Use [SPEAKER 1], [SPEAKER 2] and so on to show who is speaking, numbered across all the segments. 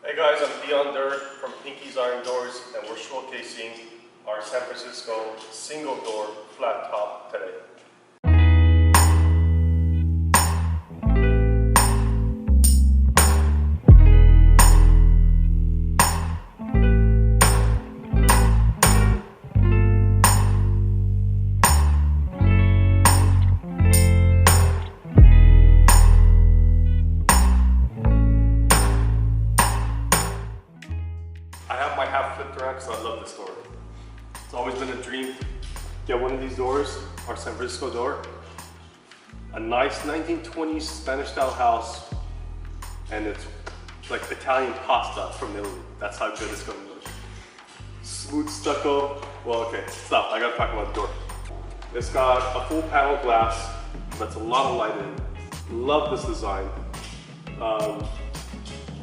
[SPEAKER 1] Hey guys, I'm Beyond Dirt from Pinky's Iron Doors, and we're showcasing our San Francisco single door flat top today. I have my half flipped around because I love this door. It's always been a dream to get one of these doors, our San Francisco door. A nice 1920s Spanish style house, and it's like Italian pasta from Italy. That's how good it's going to look. Smooth stucco. Well, okay, stop. I gotta talk about the door. It's got a full panel glass. That's a lot of light in. Love this design.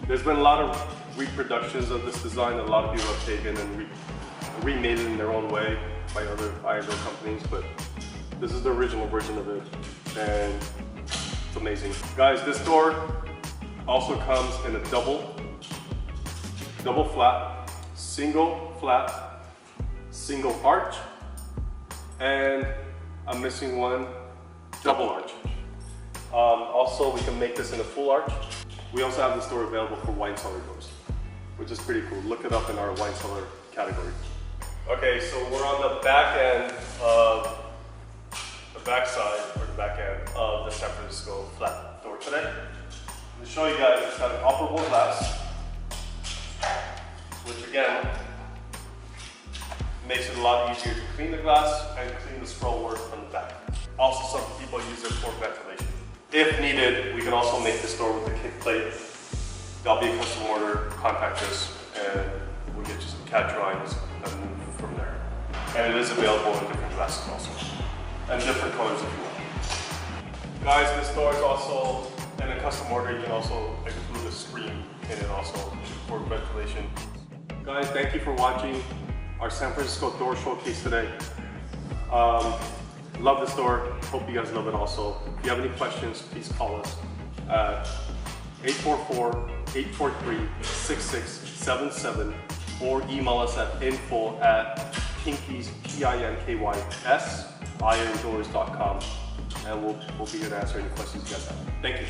[SPEAKER 1] There's been a lot of reproductions of this design. A lot of people have taken and remade it in their own way by other iron door companies, but this is the original version of it, and it's amazing. Guys, this door also comes in a double flat, single arch, and I'm missing one, double arch. Also, we can make this in a full arch. We also have this door available for wine cellar doors, which is pretty cool. Look it up in our wine cellar category. Okay, so we're on the back end of the back side, or the back end of the San Francisco flat door today. To show you guys, it's got an operable glass, which again makes it a lot easier to clean the glass and clean the scrollwork from the back. Also, some people use it for ventilation. If needed, we can also make this door with a kick plate. That'll be a custom order. Contact us and we'll get you some CAD drawings and move from there. And it is available in different glasses also, and different colors if you want. Guys, this door is also in a custom order. You can also include a screen in it also for ventilation. Guys, thank you for watching our San Francisco door showcase today. Love this door. Hope you guys love it also. If you have any questions, please call us at 844-843-6677 or email us at info@pinkies, PINKYS, irondoors.com, and we'll be here to answer any questions you guys have. Thank you.